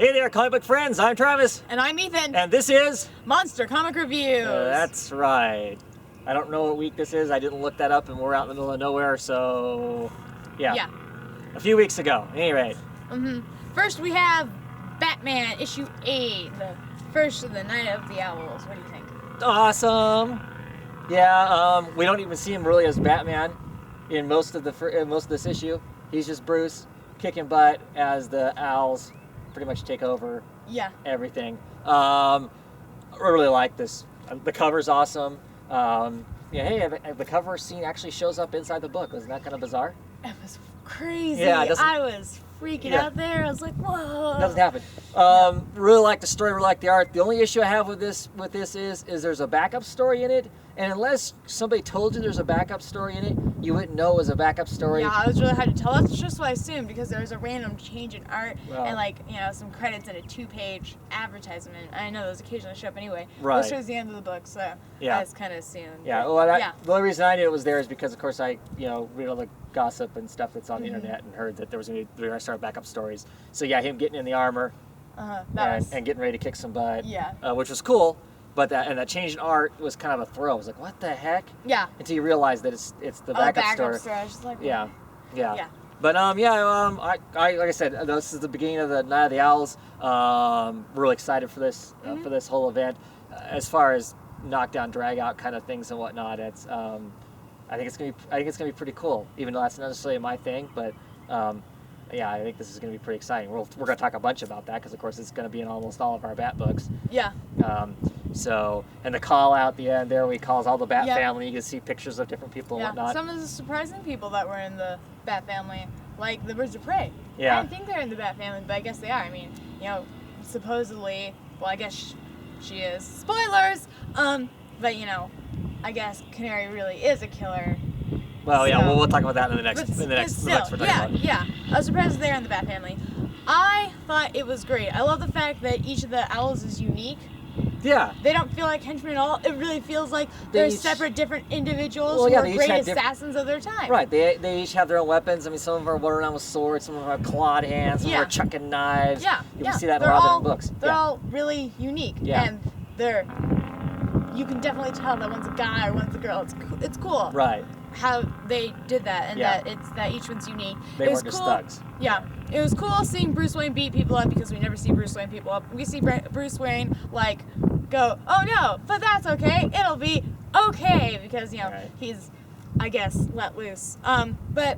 Hey there, comic book friends. I'm Travis. And I'm Ethan. And this is Monster Comic Reviews. That's right. I don't know what week this is. I didn't look that up, and we're out in the middle of nowhere, so yeah. A few weeks ago. At any rate. First, we have Batman issue 8, the first of the Night of the Owls. What do you think? Awesome. Yeah. We don't even see him really as Batman in most of this issue. He's just Bruce kicking butt as the Owls pretty much take over. Yeah. Everything. I really like this. The cover's awesome. Hey, the cover scene actually shows up inside the book. Wasn't that kind of bizarre? It was crazy. Yeah, I was freaking out there. I was like, whoa. Doesn't happen. Really like the story, really like the art. The only issue I have with this is there's a backup story in it, and unless somebody told you there's a backup story in it, you wouldn't know it was a backup story. Yeah, I was really hard to tell. That's just what I assumed, because there was a random change in art and some credits in a 2-page advertisement. I know those occasionally show up anyway. Right. This was the end of the book, so I was kind of assumed. Yeah. Well, the only reason I knew it was there is because, of course, I read all the gossip and stuff that's on the internet and heard that they were going to start backup stories. So yeah, him getting in the armor and getting ready to kick some butt, which was cool. But that change in art was kind of a throw. I was like, what the heck? Yeah. Until you realize that it's the backup story. I was just like, yeah. But like I said, this is the beginning of the Night of the Owls. Really excited for this whole event. As far as knockdown, drag out kind of things and whatnot, it's I think it's gonna be pretty cool. Even though that's not necessarily my thing, but I think this is gonna be pretty exciting. We're gonna talk a bunch about that because of course it's gonna be in almost all of our Bat books. Yeah. And the call out at the end there, where he calls all the Bat family. You can see pictures of different people and whatnot. Some of the surprising people that were in the Bat family, like the Birds of Prey. Yeah. I didn't think they're in the Bat family, but I guess they are. I mean, supposedly, well, I guess she is. Spoilers! But I guess Canary really is a killer. Well, yeah, we'll talk about that in the next books we're talking about. Yeah. I was surprised they're in the Bat family. I thought it was great. I love the fact that each of the owls is unique. Yeah. They don't feel like henchmen at all. It really feels like they're separate, different individuals who are great assassins of their time. Right. They each have their own weapons. I mean, some of them are running around with swords, some of them have clawed hands, some of them are chucking knives. Yeah. You can see that in a lot of different books. They're all really unique. Yeah. And you can definitely tell that one's a guy or one's a girl. It's cool. Right. How they did that, and that each one's unique. They weren't just thugs. Yeah, it was cool seeing Bruce Wayne beat people up, because we never see Bruce Wayne people up. We see Bruce Wayne go, oh no, but that's okay. It'll be okay, because he's, I guess, let loose. But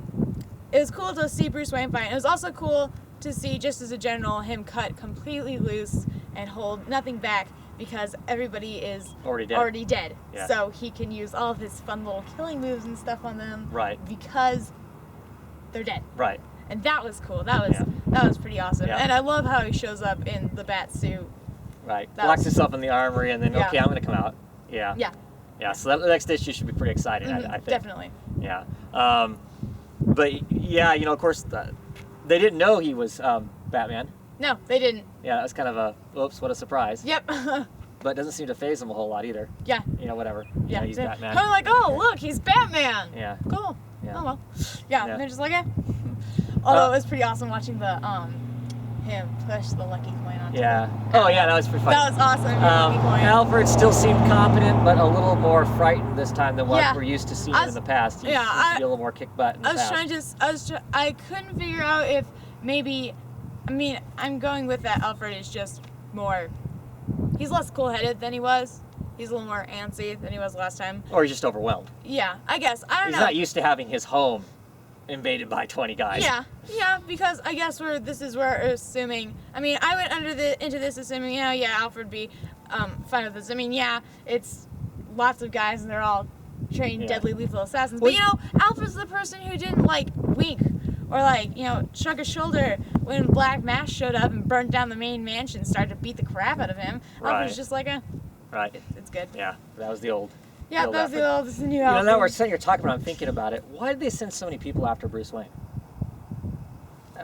it was cool to see Bruce Wayne fight. It was also cool to see, just as a general, him cut completely loose and hold nothing back, because everybody is already dead. Yeah. So he can use all of his fun little killing moves and stuff on them. Right. Because they're dead. Right. And that was cool. That was pretty awesome. Yeah. And I love how he shows up in the bat suit. Right. Locks himself in the armory and then, okay, I'm going to come out. Yeah. Yeah. Yeah, so the next issue should be pretty exciting, I think. Definitely. Yeah. But, of course, they didn't know he was Batman. No, they didn't. Yeah, that was kind of a, oops, what a surprise. Yep. But it doesn't seem to faze him a whole lot either. Yeah. Whatever. Yeah, he's Batman. Kind of like, oh, look, he's Batman. Yeah. Cool. Yeah. Oh, well. Yeah, and they're just like, eh. Although it was pretty awesome watching him push the lucky coin onto him. Oh, yeah, that was pretty funny. That was awesome. Lucky coin. Alfred still seemed competent, but a little more frightened this time than what we're used to seeing in the past. He used to be a little more kick butt in the past. I couldn't figure out if maybe, I'm going with that Alfred is just more, he's less cool-headed than he was. He's a little more antsy than he was last time. Or he's just overwhelmed. Yeah, I guess. I don't know. He's not used to having his home invaded by 20 guys. Yeah, because I guess we're assuming, I went into this assuming, Alfred would be fine with this. It's lots of guys and they're all trained deadly lethal assassins. But Alfred's the person who didn't wink or shrug a shoulder when Black Mask showed up and burnt down the main mansion, started to beat the crap out of him. Right. Alfred's just like, right. It's good. Yeah, that was the old. Yeah, that was the old. This is the new Alfred. Now we're sitting here talking about it, I'm thinking about it. Why did they send so many people after Bruce Wayne?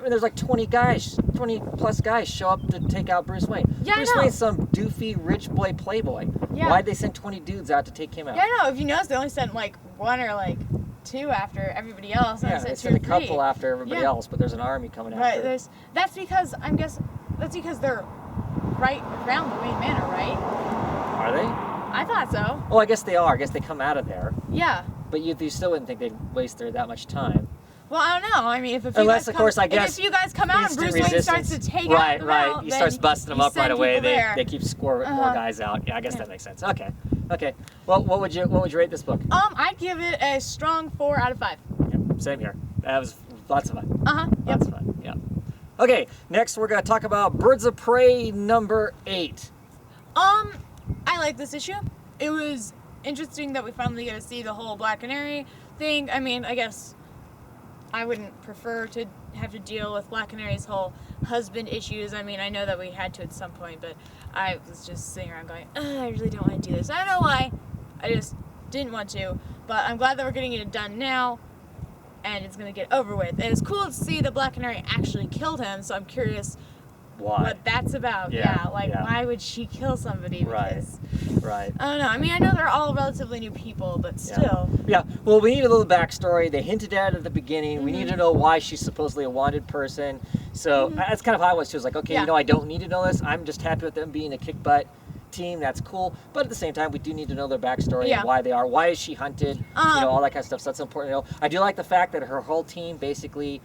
There's like 20 plus guys show up to take out Bruce Wayne. Yeah, Bruce Wayne's some doofy rich boy playboy. Yeah. Why'd they send 20 dudes out to take him out? Yeah, I know. If you notice, they only sent one or two after everybody else. Yeah, they sent a couple after everybody else, but there's an army coming after. Right. That's because that's because they're right around the Wayne Manor, right? Are they? I thought so. Well, I guess they are. I guess they come out of there. Yeah. But you still wouldn't think they'd waste there that much time. Well, I don't know. I mean, if Unless, of course, I guess, if you guys come out and Bruce Wayne starts to take out them out, he starts busting them up right away. They keep scoring more guys out. Yeah, I guess that makes sense. Okay. Well, what would you rate this book? I'd give it a strong 4 out of 5. Yep, same here. That was lots of fun. Yep. Lots of fun. Yeah. Okay. Next, we're gonna talk about Birds of Prey number 8. I like this issue. It was interesting that we finally get to see the whole Black Canary thing. I mean, I guess I wouldn't prefer to have to deal with Black Canary's whole husband issues. I mean, I know that we had to at some point, but I was just sitting around going, I really don't want to do this. I don't know why. I just didn't want to. But I'm glad that we're getting it done now, and it's going to get over with. And it's cool to see that Black Canary actually killed him, so I'm curious what that's about. Why would she kill somebody? Because, right. I don't know. I mean, I know they're all relatively new people, but still. Yeah. Well, we need a little backstory. They hinted at it at the beginning. We need to know why she's supposedly a wanted person. So that's kind of how I was too. I was like, okay, I don't need to know this. I'm just happy with them being a kick butt team. That's cool. But at the same time, we do need to know their backstory and why they are. Why is she hunted? All that kind of stuff. So that's important to know. I do like the fact that her whole team basically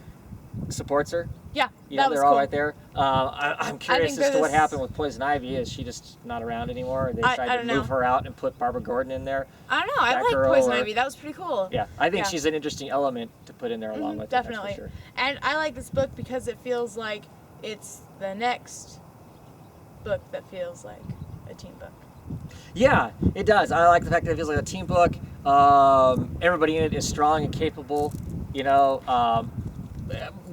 supports her. Yeah, that was they're all right there. I'm curious as to what happened with Poison Ivy. Is she just not around anymore? They decided to move her out and put Barbara Gordon in there. I don't know. I like Poison Ivy. That was pretty cool. Yeah, I think she's an interesting element to put in there along with definitely. It, that's for sure. And I like this book because it feels like it's the next book that feels like a team book. Yeah, it does. I like the fact that it feels like a team book. Everybody in it is strong and capable.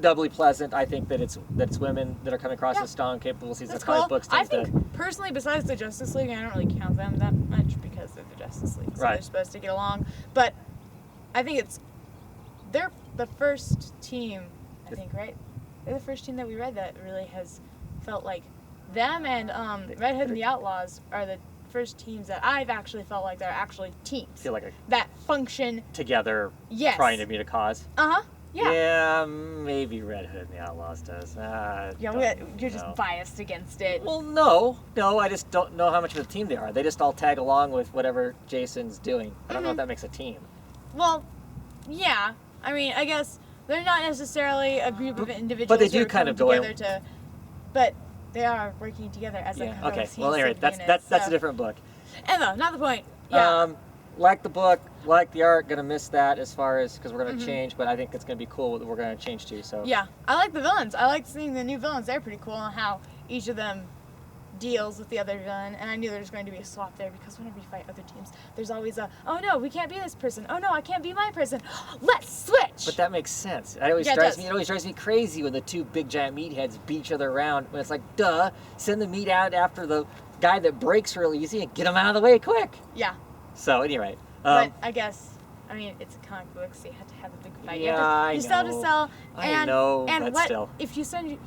Doubly pleasant. I think that it's women that are coming across as strong and capable. That's cool. Books I think personally, besides the Justice League, I don't really count them that much because they're the Justice League, so they're supposed to get along. But I think they're the first team. I think they're the first team that we read that really has felt like them and Red Hood and the Outlaws are the first teams that I've actually felt like they're actually teams. Feel like that function together, trying to meet a cause. Yeah, maybe Red Hood and the Outlaws does. You're just biased against it. Well, no, I just don't know how much of a team they are. They just all tag along with whatever Jason's doing. I don't know if that makes a team. Well, yeah. I mean, I guess they're not necessarily a group of individuals, but they do kind of go together but they are working together as a okay. Well, anyway, that's a different book. And no, not the point. Yeah. Like the book, like the art, gonna miss that as far as because we're gonna change, but I think it's gonna be cool what we're gonna change to. So yeah, I like the villains. I like seeing the new villains. They're pretty cool and how each of them deals with the other villain. And I knew there was going to be a swap there because whenever you fight other teams, there's always oh no, we can't be this person. Oh no, I can't be my person. Let's switch. But that makes sense. It always drives me crazy when the two big giant meatheads beat each other around. When it's like, duh, send the meat out after the guy that breaks real easy and get him out of the way quick. Yeah. So anyway. But I guess, it's a comic book, so you have to have a big fight. You sell to sell. And, but still. If you send,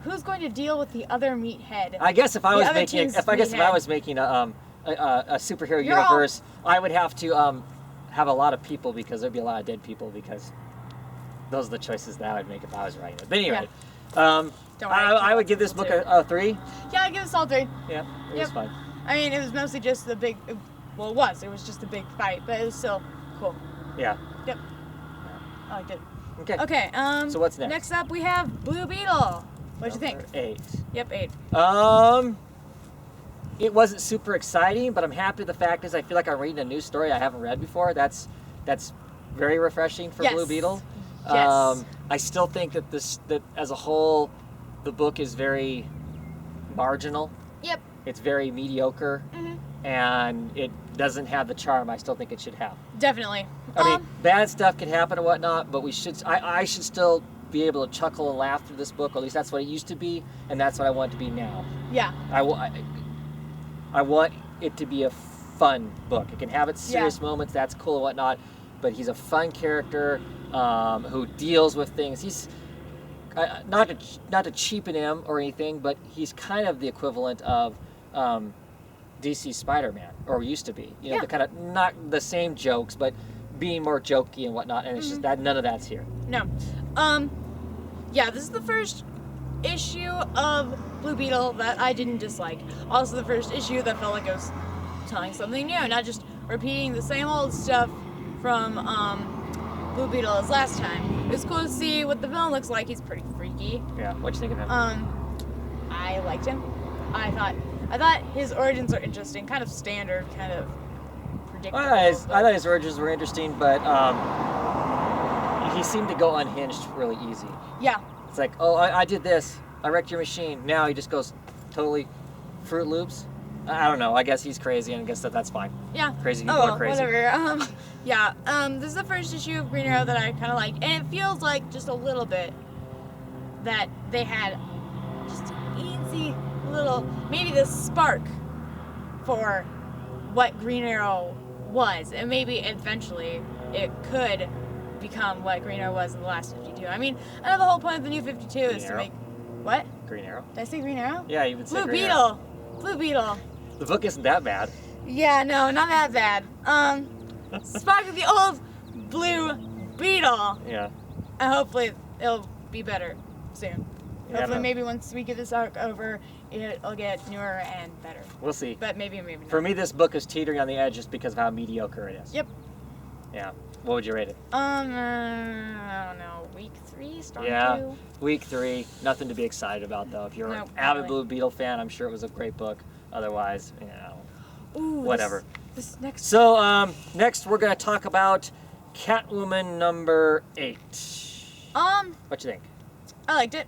who's going to deal with the other meathead? I guess if I was making a superhero universe, I would have to have a lot of people because there'd be a lot of dead people because those are the choices that I would make if I was writing it. But anyway, I would give this book a 3. Yeah, I'd give this all 3. Yeah, it was fun. I mean, it was mostly just the big. Well, it was just a big fight, but it was still cool. Yeah. Yep. I liked it. Okay. So what's next? Next up, we have Blue Beetle. What'd you think? 8. Yep, 8. It wasn't super exciting, but I'm happy. The fact is, I feel like I'm reading a new story I haven't read before. That's very refreshing for Blue Beetle. Yes. I still think that that as a whole, the book is very marginal. Yep. It's very mediocre. And it doesn't have the charm I still think it should have. Definitely. I mean, bad stuff can happen and whatnot, but I should still be able to chuckle and laugh through this book, or at least that's what it used to be, and that's what I want it to be now. Yeah. I want it to be a fun book. It can have its serious moments, that's cool and whatnot, but he's a fun character who deals with things. He's not to cheapen him or anything, but he's kind of the equivalent of DC Spider-Man, or used to be. The kind of not the same jokes, but being more jokey and whatnot. And it's just that none of that's here. No. This is the first issue of Blue Beetle that I didn't dislike. Also the first issue that felt like it was telling something new, not just repeating the same old stuff from Blue Beetle as last time. It was cool to see what the villain looks like. He's pretty freaky. Yeah, what'd you think of him? I liked him. I thought his origins are interesting, kind of standard, kind of predictable. I thought his origins were interesting, but he seemed to go unhinged really easy. Yeah. It's like, oh, I did this. I wrecked your machine. Now he just goes totally Fruit Loops. I don't know. I guess he's crazy, and I guess that's fine. Yeah. Crazy people are crazy. Whatever. Yeah. This is the first issue of Green Arrow that I kind of liked, and it feels like just a little bit that they had just easy little, maybe the spark for what Green Arrow was, and maybe eventually it could become what Green Arrow was in the last 52. I mean, I know the whole point of the new 52 is to make what? Green Arrow. Did I say Green Arrow? Yeah, you would say Blue Green Beetle. Arrow. Blue Beetle. The book isn't that bad. Yeah, no, not that bad. Spark of the old Blue Beetle. Yeah. And hopefully it'll be better soon. Yeah, Hopefully, maybe once we get this arc over, it'll get newer and better. We'll see. But maybe not. For me, this book is teetering on the edge just because of how mediocre it is. Yep. Yeah. What would you rate it? I don't know. Week 3, Storm 2. Yeah. Week 3. Nothing to be excited about, though. If you're an avid Blue Beetle fan, I'm sure it was a great book. Otherwise, you know, Ooh, whatever. This next. So, next we're going to talk about Catwoman number 8. What you think? I liked it.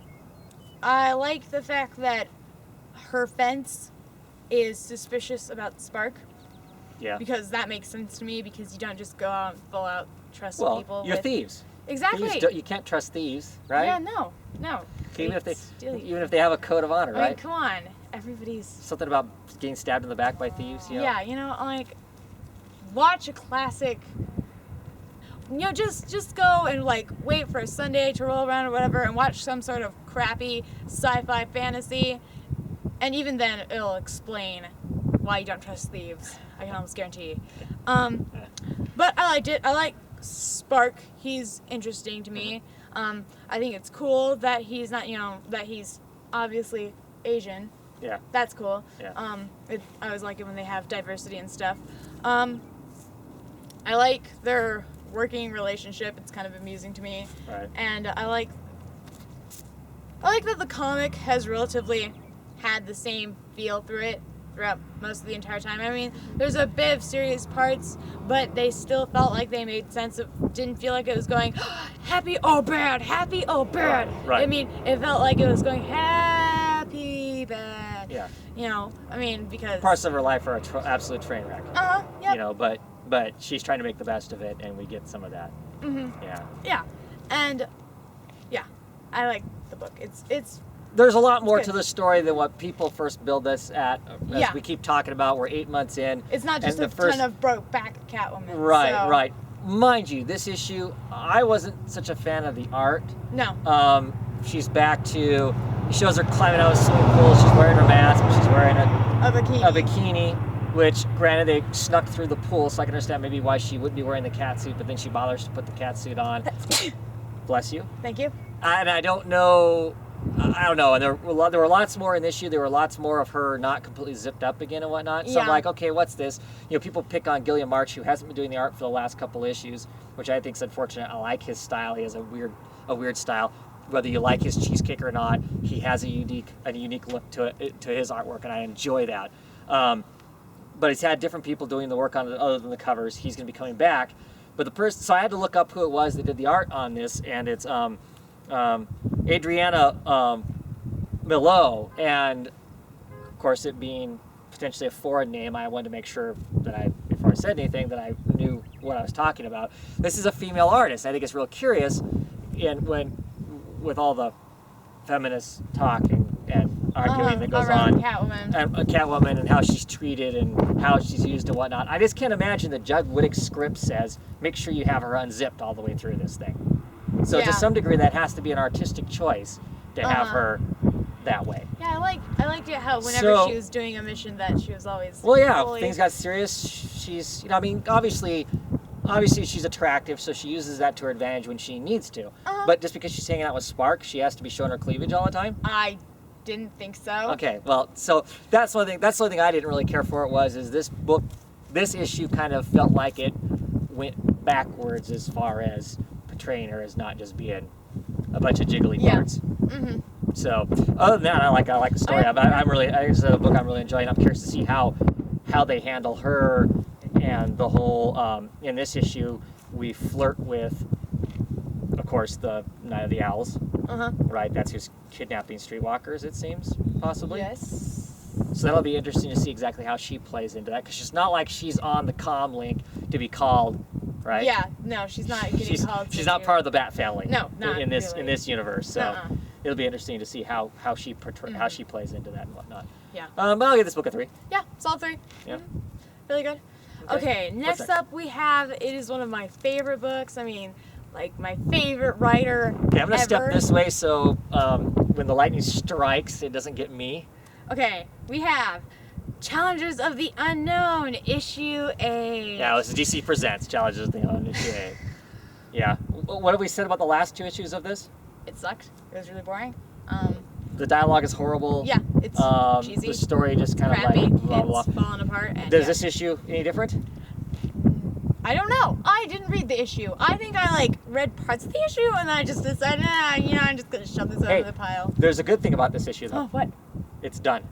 I like the fact that her fence is suspicious about Spark. Yeah. Because that makes sense to me, because you don't just go out and full out trust people. Well, you're thieves. Exactly. Thieves you can't trust thieves, right? Yeah, no. Even if they have a code of honor, right? I mean, come on. Everybody's... Something about getting stabbed in the back by thieves, you know? Yeah, like, watch a classic... just go and, like, wait for a Sunday to roll around or whatever and watch some sort of crappy sci-fi fantasy. And even then, it'll explain why you don't trust thieves. I can almost guarantee. But I liked it. I like Spark. He's interesting to me. I think it's cool that he's not, that he's obviously Asian. Yeah. That's cool. Yeah. I always like it when they have diversity and stuff. I like their working relationship. It's kind of amusing to me. Right. And I like that the comic has relatively had the same feel throughout most of the entire time. I mean, there's a bit of serious parts, but they still felt like they made sense of, didn't feel like it was going happy or bad, happy or bad. Right. I mean, it felt like it was going happy, bad. Yeah. Because parts of her life are an absolute train wreck. Yep. But she's trying to make the best of it, and we get some of that. Mm-hmm. Yeah. Yeah. And yeah, I like the book. It's There's a lot more to the story than what people first build this at. As we keep talking about, we're 8 months in. It's not just ton of broke back Catwoman. Right, so. right. Mind you, this issue, I wasn't such a fan of the art. No. She's back to, he shows her climbing out of a swimming pool. She's wearing her mask. She's wearing a bikini, which, granted, they snuck through the pool, so I can understand maybe why she wouldn't be wearing the catsuit, but then she bothers to put the catsuit on. Bless you. Thank you. And I don't know, and there were lots more in this issue. There were lots more of her not completely zipped up again and whatnot. So I'm like, okay, what's this? People pick on Gilliam March, who hasn't been doing the art for the last couple issues, which I think is unfortunate. I like his style. He has a weird style. Whether you like his cheesecake or not, he has a unique look to his artwork, and I enjoy that. But he's had different people doing the work on it other than the covers. He's going to be coming back. But so I had to look up who it was that did the art on this, and it's Adriana Milo, and of course, it being potentially a foreign name, I wanted to make sure that before I said anything, that I knew what I was talking about. This is a female artist. I think it's real curious, and with all the feminist talk and arguing that goes on, Catwoman and how she's treated and how she's used and whatnot. I just can't imagine that Judd Wittick's script says, make sure you have her unzipped all the way through this thing. So to some degree, that has to be an artistic choice to have her that way. Yeah, I liked it how whenever she was doing a mission that she was always... Well, yeah, if things got serious, she's, obviously obviously she's attractive, so she uses that to her advantage when she needs to. Uh-huh. But just because she's hanging out with Spark, she has to be showing her cleavage all the time? I didn't think so. Okay, well, so that's one thing. That's the only thing I didn't really care for. This issue kind of felt like it went backwards as far as portraying her as not just being a bunch of jiggly parts. Mm-hmm. So other than that, I like the story. I'm really, it's a book I'm really enjoying. I'm curious to see how they handle her and the whole. In this issue, we flirt with, of course, the Night of the Owls. Right, that's who's kidnapping streetwalkers. It seems possibly. Yes. So that'll be interesting to see exactly how she plays into that, because she's not like she's on the comm link to be called, right? Yeah, no, she's not getting called. She's not part of the Bat family. No, not in this really. in this universe. So it'll be interesting to see how she how she plays into that and whatnot. Yeah. But I'll give this book a 3. Yeah, solid 3. Yeah. Really good. Okay, next up we have, it is one of my favorite books. I mean, like my favorite writer. Okay, I'm gonna ever. step this way so when the lightning strikes, it doesn't get me. Okay, we have Challenges of the Unknown, issue 8. Yeah, this is DC Presents Challenges of the Unknown, issue 8. Yeah. What have we said about the last 2 issues of this? It sucked. It was really boring. The dialogue is horrible. Yeah, it's cheesy. The story just kind crappy. of like blah blah. It's falling apart. And Does this issue any different? I don't know. I didn't read the issue. I think I read parts of the issue and then I just decided, I'm just gonna shove this over the pile. There's a good thing about this issue though. Oh, what? It's done.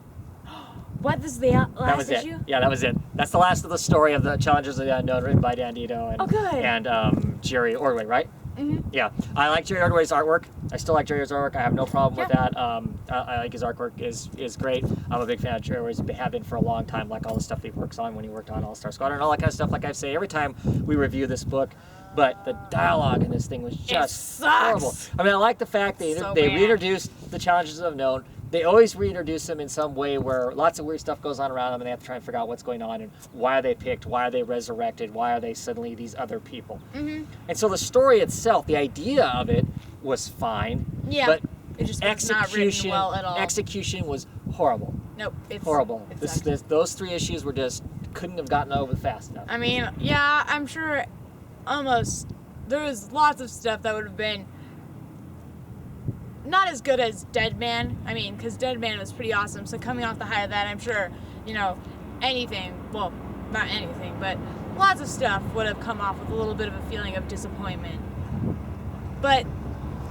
What? This is the last that was issue? It. Yeah, that was it. That's the last of the story of the Challenges of the Unknown, written by Dan Dito and Jerry Ordway, right? Mm-hmm. Yeah, I like Jerry Ordway's artwork. I still like Jerry's artwork. I have no problem with that. I like his artwork is great. I'm a big fan of Jerry Ordway's. Have been for a long time. Like all the stuff he works on when he worked on All-Star Squadron and all that kind of stuff. Like I say every time we review this book, but the dialogue in this thing was just horrible. I mean, I like the fact they reintroduced the Challenges of the Unknown. They always reintroduce them in some way where lots of weird stuff goes on around them and they have to try and figure out what's going on and why are they picked, why are they resurrected, why are they suddenly these other people. Mm-hmm. And so the story itself, the idea of it was fine, but it just was not written well at all. Execution was horrible. Nope, it's horrible. Those 3 issues were just couldn't have gotten over fast enough. I mean, yeah, I'm sure there was lots of stuff that would have been not as good as Dead Man. I mean, because Dead Man was pretty awesome. So coming off the high of that, I'm sure, anything, well, not anything, but lots of stuff would have come off with a little bit of a feeling of disappointment. But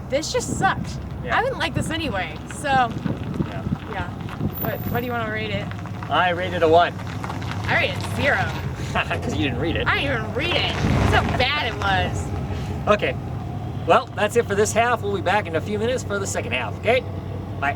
this just sucked. Yeah. I wouldn't like this anyway. So, yeah. What do you want to rate it? I rated a 1. I rated 0. Because you didn't read it. I didn't even read it. That's how bad it was. Okay. Well, that's it for this half. We'll be back in a few minutes for the second half, okay? Bye.